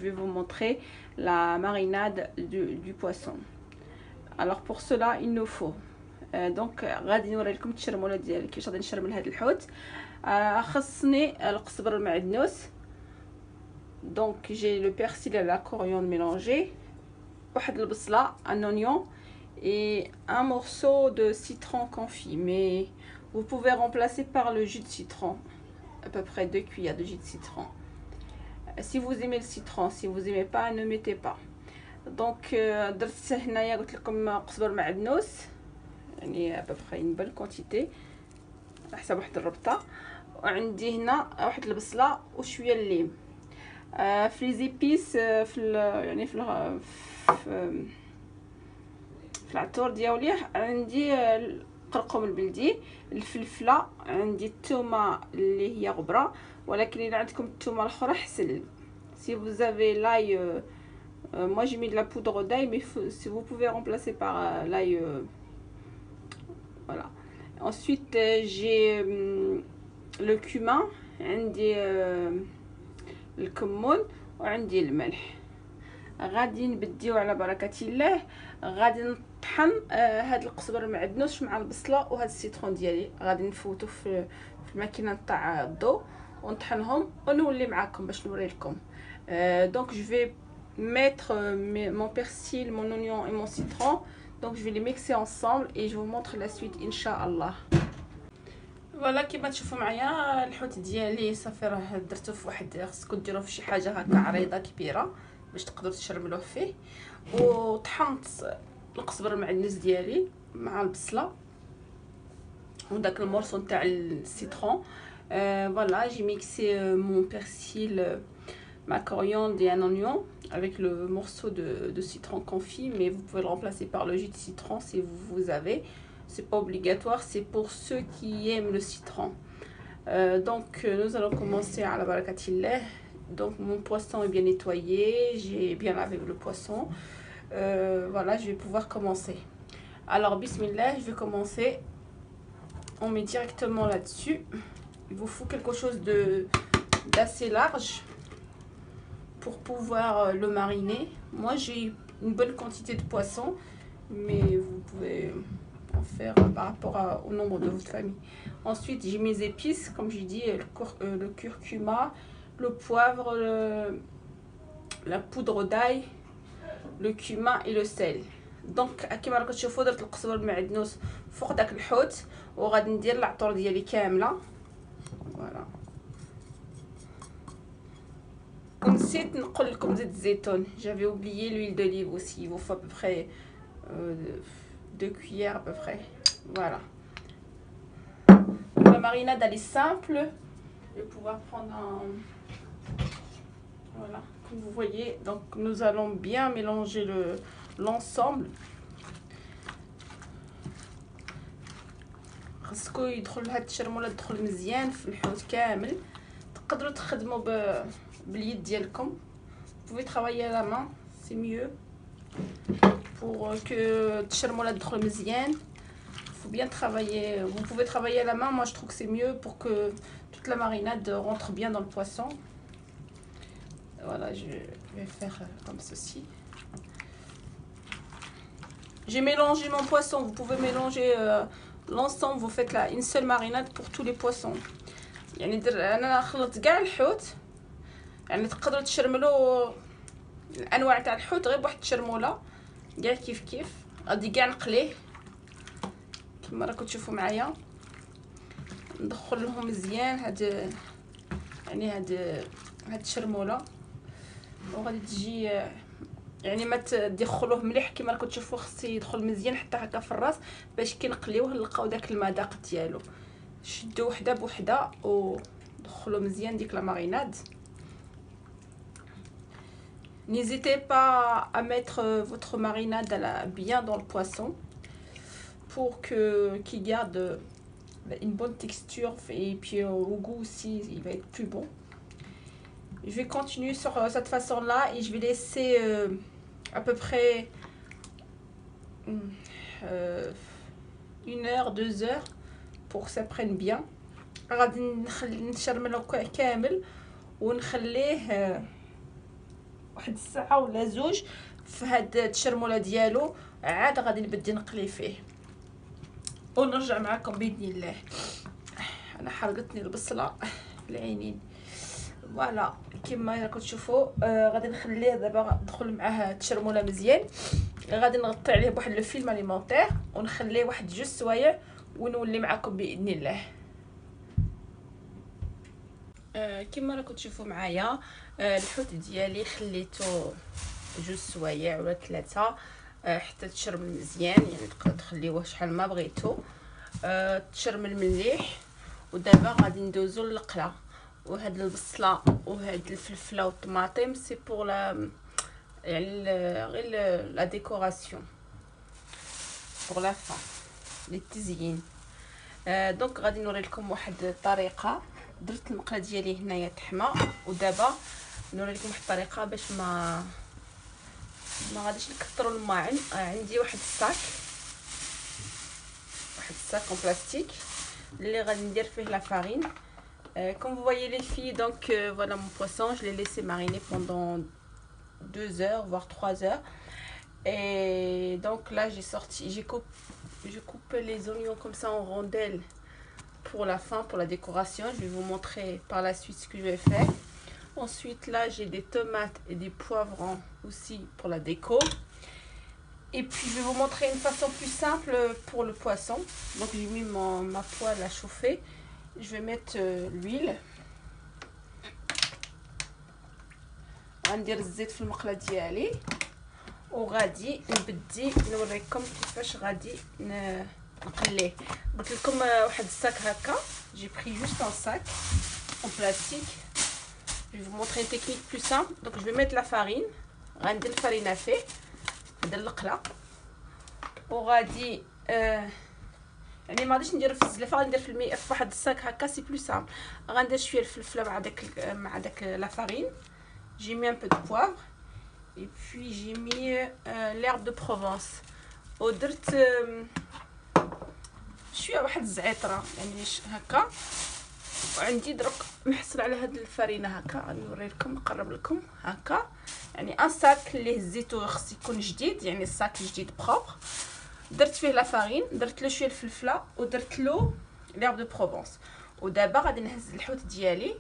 vais vous montrer la marinade du poisson. Alors pour cela il nous faut دونك غادي نوري لكم التشرموله ديالي كيفاش غادي نشرمل هذا الحوت. خصني القزبر المعدنوس، دونك جي لو بيرسيل et la coriandre mélangé، واحد البصله، un oignon et un morceau de citron confit, mais vous pouvez remplacer par le jus de citron, à peu près 2 cuillères de jus de citron si vous aimez le citron. Si vous aimez pas, ne mettez pas. دونك درت هنايا قلت لكم قزبر معدنوس، يعني à peu près une bonne quantité على حسب واحد الربطه، وعندي هنا واحد البصله وشويه الليم. في لي زيبيس يعني في العطور ديالي عندي القرقوم البلدي، الفلفله، عندي الثومه اللي هي غبره، ولكن اذا عندكم الثومه الاخرى حسن. si vous avez l'ail moi j'ai mis de la poudre d'ail, mais si vous pouvez remplacer par l'ail voilà. Ensuite j'ai le cumin، عندي الكمون وعندي الملح. غادي نبديو على بركه الله. غادي نطحن هاد القزبر المعدنوس مع البصله وهاد السيترون ديالي، غادي نفوتو في الماكينه تاع الضو ونطحنهم ونولي معاكم باش نوري لكم. donc je vais mettre mon persil, mon oignon et mon citron. Donc je vais les mixer ensemble et je vous montre la suite Inch'Allah. فوالا كيما تشوفوا معايا الحوت ديالي صافي راه درته في واحد، خصكم ديروه في شي حاجه هكا عريضه كبيره باش تقدروا تشرملوه فيه. وطحنت القزبر المعدنوس ديالي مع البصله وداك المورسو تاع السيترون. voilà, j'ai mixé mon persil, ma coriandre et un oignon avec le morceau de citron confit, mais vous pouvez le remplacer par le jus de citron si vous avez. C'est pas obligatoire, c'est pour ceux qui aiment le citron. Donc nous allons commencer à la barakatillah. Donc mon poisson est bien nettoyé, j'ai bien lavé le poisson. Voilà, je vais pouvoir commencer. Alors bismillah, je vais commencer. On met directement là-dessus. Il vous faut quelque chose d'assez large pour pouvoir le mariner. Moi j'ai une bonne quantité de poisson, mais vous pouvez en faire par rapport au nombre de votre famille. Ensuite j'ai mes épices, comme j'ai dit, le curcuma, le poivre, la poudre d'ail, le cumin et le sel. دونك كيما راكم تشوفوا درت القزبر المعدنوس فوق داك الحوت وغادي ندير العطور ديالي كامله. فوالا، ونسيت نقول لكم زيت الزيتون، j'avais oublié l'huile d'olive aussi. Il vous faut à peu près 2 cuillères à peu près. Voilà, la marinade elle est simple. Je vais pouvoir prendre un, voilà, comme vous voyez. Donc nous allons bien mélanger l'ensemble. خاصكم يدخل هاد التشرموله تدخل مزيان في الحوت كامل. تقدروا تخدموا باليد ديالكم. Vous pouvez travailler à la main, c'est mieux pour que التشرموله تدخل مزيان. Faut bien travailler. Vous pouvez travailler à la main, moi je trouve que c'est mieux pour que toute la marinade rentre bien dans le poisson. Voilà, je vais faire comme ceci. J'ai mélangé mon poisson. Vous pouvez mélanger l'ensemble. Vous faites là une seule marinade pour tous les poissons. يعني انا خلطت كاع الحوت، يعني تقدروا تشرملوا الانواع تاع الحوت غير بواحد التشرموله كاع كيف غادي كاع نقليه كما راكم تشوفوا معايا. ندخل لهم مزيان هاد يعني هاد التشرموله، وغادي تجي يعني ما تدخلوه مليح كما راكم تشوفوا. خصو يدخل مزيان حتى هكا في الراس باش كي نقليوه نلقاو داك المذاق ديالو. شدوا وحده بوحده ودخلوا مزيان ديك لا ماريناد. N'hésitez pas à mettre votre marinade bien dans le poisson pour qu'il garde une bonne texture, et puis au goût aussi il va être plus bon. Je vais continuer sur cette façon là et je vais laisser à peu près 1 heure 2 heures pour que ça prenne bien. غادي نشرملو كامل ونخليه واحد الساعه ولا زوج في هاد التشرموله ديالو، عاد غادي نبدي نقلي فيه ونرجع معكم باذن الله. انا حرقتني البصله في العينين. فوالا كما راكم تشوفوا غادي نخليه دابا ندخل معاه التشرموله مزيان. غادي نغطي عليه بواحد لو فيلم اليمونتير ونخليه واحد 2 سوايع ونولي معكم باذن الله. كما راكم تشوفوا معايا الحوت ديالي خليته 2 سوايع ولا 3 حتى تشرمل مزيان، يعني تقدروا تخليوه شحال ما بغيتو تشرمل مليح. ودابا غادي ندوزو للقلا. وهاد البصله وهاد الفلفله والطماطم سي بور لا يعني غير لا ديكوراسيون بور لا فان للتزيين. دونك غادي نوري لكم واحد الطريقه. درت المقله ديالي هنايا تحمى، ودابا نوري لكم واحد الطريقه باش ما غاديش نكثروا الماعن. عندي واحد الصاك en plastique اللي غادي ندير فيه لا فارين. Comme vous voyez les filles, donc voilà mon poisson, je l'ai laissé mariner pendant 2 heures voire 3 heures. Et donc là je coupe les oignons comme ça en rondelles pour la fin, pour la décoration. Je vais vous montrer par la suite ce que je vais faire. Ensuite là j'ai des tomates et des poivrons aussi pour la déco. Et puis je vais vous montrer une façon plus simple pour le poisson. Donc j'ai mis ma poêle à chauffer. Je vais mettre l'huile. غندير الزيت في المقله ديالي وغادي نبدي نوريكم كيفاش غادي نقليه. قلت لكم واحد الساك هكا. J'ai pris juste un sac en plastique. Je vais vous montrer une technique plus simple. Donc je vais mettre la farine. غندير الفرينه فيه هذا القلا وغادي يعني ما غاديش ندير في الزلافه، غندير في الماء في واحد الساك هكا سي بلو سامبل. غندير شويه الفلفله مع داك لا فارين. J'ai mis un peu de poivre et puis j'ai mis l'herbe de Provence ودرت شويه واحد الزعتره يعني هكا. وعندي درك محصل على هاد الفرينه هكا. غادي نوري لكم نقرب لكم هكا. يعني ان ساك اللي هزيتو خص يكون جديد، يعني الساك جديد بروبر. درت فيه لا فارين، درت له شويه الفلفله ودرت له l'herbe de Provence. ودابا غادي نهز الحوت ديالي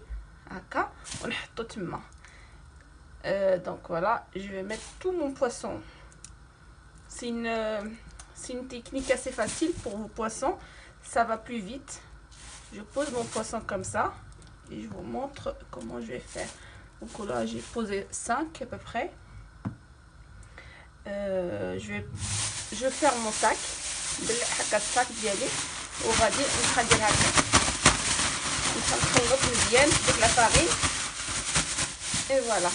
هكا ونحطو تما. Donc voilà, je vais mettre tout mon poisson. C'est une technique assez facile pour vos poissons, ça va plus vite. Je pose mon poisson comme ça et je vous montre comment je vais faire. Donc là j'ai posé 5 à peu près. Je vais faire mon sac هكا الساك ديالي وغادي نخلي هكا نخلط مزيان ديك لا فارين. Et voilà,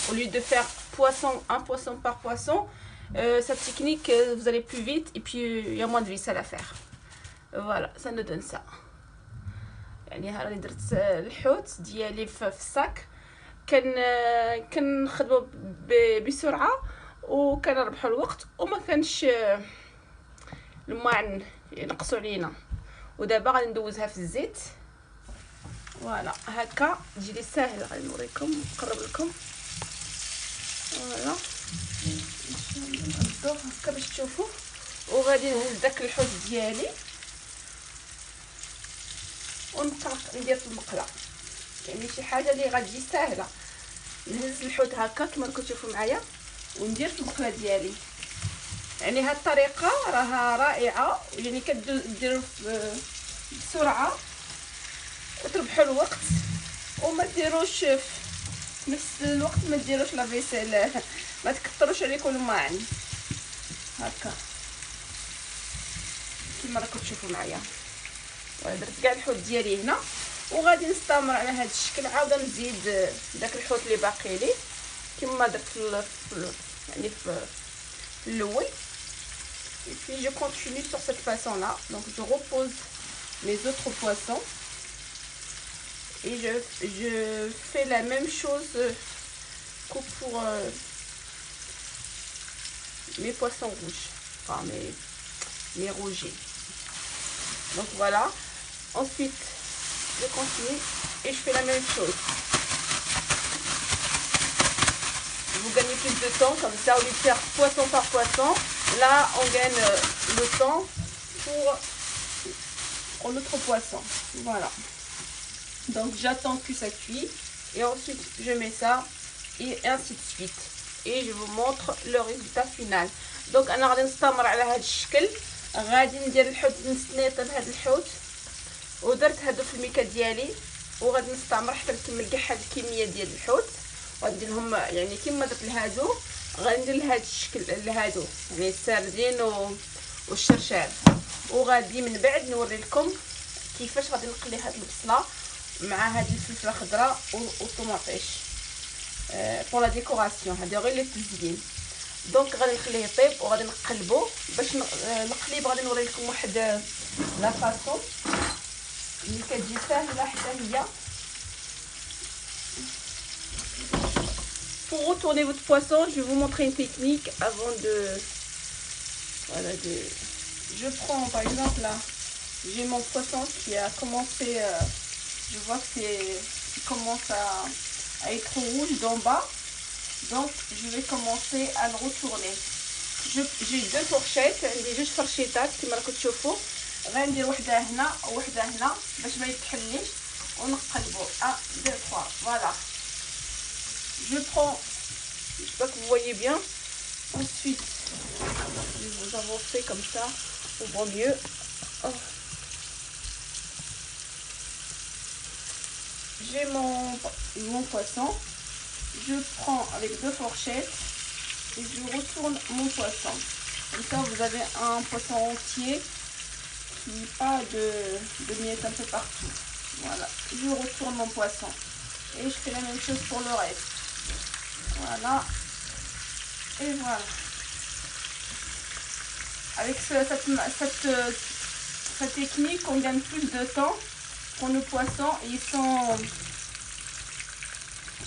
au lieu de faire un poisson par poisson, cette technique vous allez plus vite et puis il y a moins de vis à la faire. Voilà, ça nous donne ça. يعني هاني درت الحوت ديالي في الساك. كنخدموا بسرعه وكنربحوا الوقت وما كانش الماعن ينقصوا علينا. ودابا غادي ندوزها في الزيت. فوالا هكا تجي لي ساهله. غادي نوريكم نقرب لكم. فوالا نقدر هكا باش تشوفوا. وغادي نهز داك الحوت ديالي ونبقى ندير في المقله. يعني شي حاجه اللي غتجي ساهله. نهز الحوت هكا كما راكم تشوفوا معايا وندير في المقله ديالي. يعني هاد الطريقه راها رائعه، يعني كديروا بسرعه وتربحوا الوقت وما ديروش في نفس الوقت ما ديروش لا فيسيل، ما تكثروش عليكم الماعن هكا كما راكم تشوفوا معايا. درت كاع الحوت ديالي هنا وغادي نستمر على هذا الشكل. عاوده نزيد داك الحوت اللي باقي لي كما درت يعني في الاول. Et puis je continue sur cette façon là. Donc je repose mes autres poissons et je fais la même chose que pour mes poissons rouges, enfin mes rogers. Donc voilà. Ensuite je continue et je fais la même chose. Vous plus de temps, comme ça, au lieu de faire poisson par poisson, là, on gagne le temps pour notre poisson. Voilà. Donc, j'attends que ça cuit. Et ensuite, je mets ça. Et ainsi de suite. Et je vous montre le résultat final. Donc, أنا غادي نستمر على هذا الشكل. غادي ندير الحوت نستنى يطيب هذا الحوت. ودرت هادو في الميكا ديالي. وغادي نستمر حتى نكمل كاع هاد الكمية ديال الحوت. وغندير لهم يعني كيما درت لهادو. غندير لهاد الشكل لهادو. يعني السردين والشرشار. وغادي من بعد نوري لكم كيفاش غادي نقلي هاد البصله مع هاد الفلفله الخضراء والطوماطيش بور لا ديكوراسيون. هادي غير لي تزيين. دونك غادي نخليه يطيب وغادي نقلبو باش القليب غادي نوري لكم واحد لا فاصون اللي كتجي ساهله حتى هي. Pour retourner votre poisson, je vais vous montrer une technique avant de voilà je prends par exemple là, j'ai mon poisson qui a commencé je vois que il commence à être rouge d'en bas. Donc je vais commencer à le retourner. J'ai deux fourchettes, عندي جوج فرشيطات كما راكم تشوفوا. غندير وحده هنا ووحده هنا باش ما يتحليش ونقلبوا 1 2 3. Voilà. Je prends, je sais pas que vous voyez bien. Ensuite, je vais vous avancer comme ça, au grand mieux. Oh. J'ai mon poisson. Je prends avec deux fourchettes et je retourne mon poisson. Comme ça, vous avez un poisson entier qui n'a pas de miettes un peu partout. Voilà, je retourne mon poisson. Et je fais la même chose pour le reste. Voilà. Et voilà. Avec cette technique, on gagne plus de temps pour nos poissons. Et ils sont...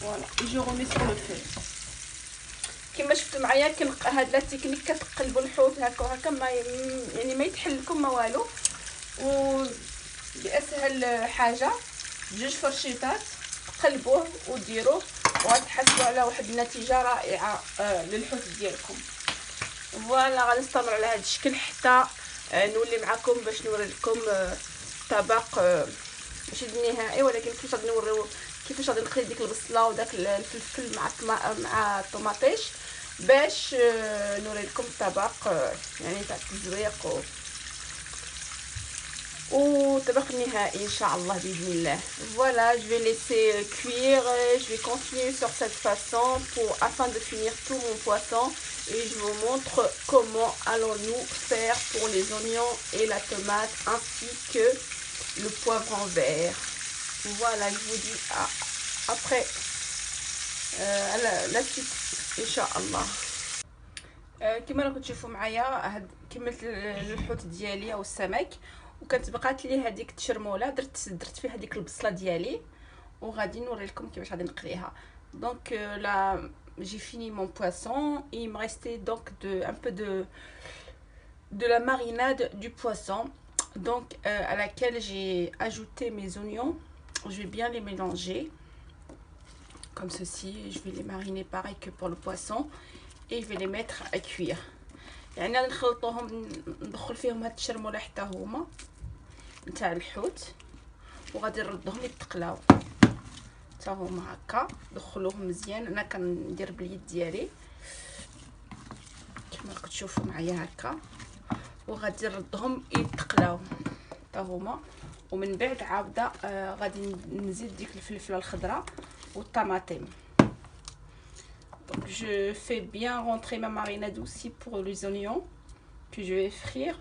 Voilà. Et je remets sur le feu. كما شفتوا معايا هاد لا تكنيك كتقلبوا الحوت هكا وهكا يعني ما يتحل لكم ما والو. و باسهل حاجه جوج فرشيطات تقلبوه وديروه وغتحصلوا على واحد النتيجه رائعه للحوت ديالكم. فوالا غنستمر على هذا الشكل حتى نولي معكم باش نوري لكم طبق ماشي النهائي ولكن كيفاش غادي نوريو كيفاش غادي نقلي ديك البصله وداك الفلفل مع الطوماطيش باش نوري لكم الطبق يعني تاع التزويق وطبق النهائي ان شاء الله باذن الله. Voilà, je vais laisser cuire, je vais continuer sur cette façon afin de finir tout mon poisson et je vous montre comment allons-nous faire pour les oignons et la tomate ainsi que le poivron vert. Voilà, je vous dis après la suite ان شاء الله. كما راكم تشوفوا معايا كملت الحوت ديالي او السمك وكانت بقات لي هذيك التشرموله درت فيها هذيك البصله ديالي وغادي نوري لكم كيفاش غادي نقليها. دونك لا j'ai fini mon poisson et il me restait donc un peu de la marinade du poisson donc à laquelle j'ai ajouté mes oignons. Je vais bien les mélanger comme ceci. Je vais les mariner pareil que pour le poisson et je vais les mettre à cuire. يعني نخلطوهم ندخل فيهم هاد التشرموله حتى هما نتاع الحوت وغادي نردهم يتقلاو حتى هما هكا. ندخلوهم مزيان. انا كندير باليد ديالي كما راكم تشوفوا معايا هكا وغادي نردهم يتقلاو حتى هما. ومن بعد عاوده غادي نزيد ديك الفلفله الخضراء والطماطم. Donc je fais bien rentrer ma marinade aussi pour les oignons que je vais frire.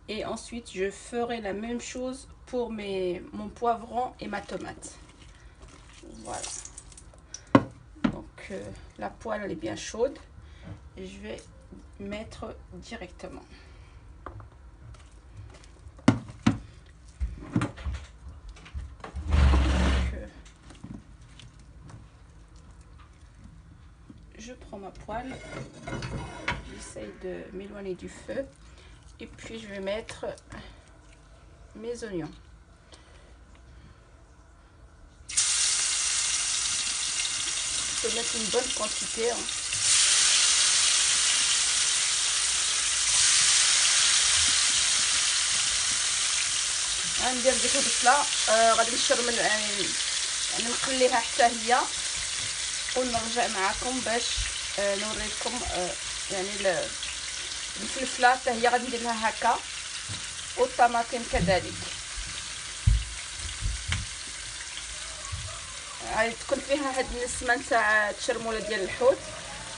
Et ensuite je ferai la même chose pour mon poivron et ma tomate. Voilà. Donc la poêle elle est bien chaude et je vais mettre directement. Je prends ma poêle, j'essaye de m'éloigner du feu et puis je vais mettre mes oignons. peux mettre une bonne quantité. غندير ديك البصله غادي نشرمل يعني نقليها حتى هي ونرجع معكم باش نوريكم يعني الفلفله حتى هي غادي ندير لها هكا والطماطم كذلك. غادي تكون فيها هاد النسمه نتاع التشرموله ديال الحوت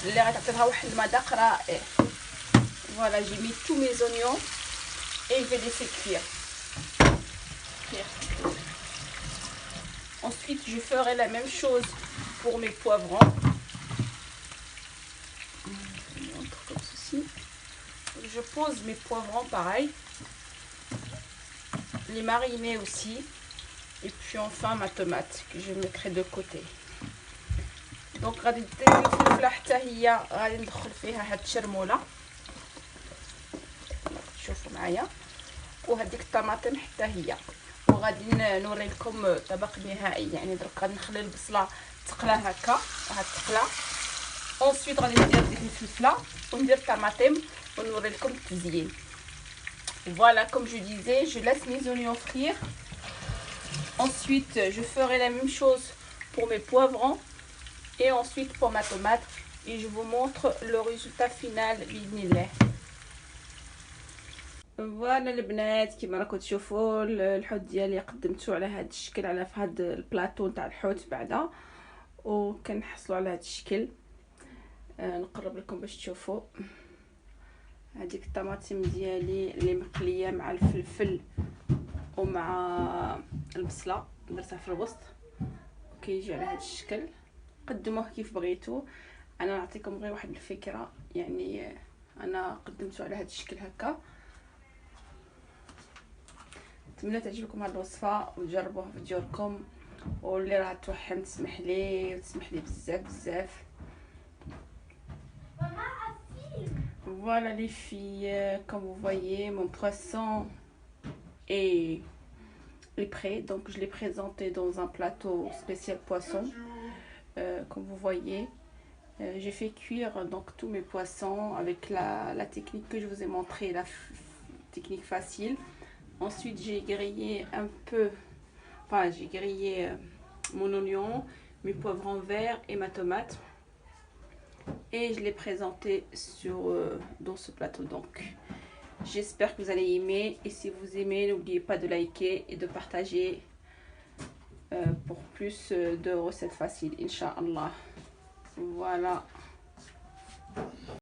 اللي غتعطي لها واحد المذاق رائع. فوالا جي مي تو مي زونيون et je vais laisser cuire. Ensuite, je ferai la même chose pour mes poivrons. Je montre comme ceci. Je pose mes poivrons pareil. Les mariner aussi. Et puis enfin ma tomate que je mettrai de côté. Donc غادي ندير الفلفله حتى هي غادي ندخل فيها هاد الشرموله شوفوا معايا وهذيك الطماطم حتى هي وغادي نوري لكم طبق نهائي. يعني درك غادي نخلي البصله تقلى هكا غتقلى ensuite غادي ندير ديك الفلفله وندير الطماطم ونوري لكم التزيين. Voilà, comme je disais, je laisse mes oignons frire. Ensuite, je ferai la même chose pour mes poivrons et ensuite pour ma tomate et je vous montre le résultat final باذن الله. فوالا البنات كيما راكم تشوفوا الحوت ديالي قدمته على هذا الشكل على في هذا البلاطو تاع الحوت بعدا وكنحصلوا على هذا الشكل. نقرب لكم باش تشوفوا هذيك الطماطم ديالي اللي مقليه مع الفلفل ومع البصله درتها في الوسط كيجي على هذا الشكل. قدموه كيف بغيتو، انا نعطيكم غير واحد الفكره. يعني انا قدمته على هذا الشكل هكا. نتمنى تعجبكم هذه الوصفه وتجربوها في ديوركم واللي راه توحم تسمح لي وتسمح لي بزاف بزاف. Voilà les filles, comme vous voyez mon poisson est prêt, donc je l'ai présenté dans un plateau spécial poisson. Comme vous voyez, j'ai fait cuire donc tous mes poissons avec la technique que je vous ai montré, la technique facile. Ensuite j'ai grillé un peu, enfin j'ai grillé mon oignon, mes poivrons verts et ma tomate. Et je l'ai présenté dans ce plateau. Donc j'espère que vous allez aimer, et si vous aimez n'oubliez pas de liker et de partager pour plus de recettes faciles Inch'Allah. Voilà.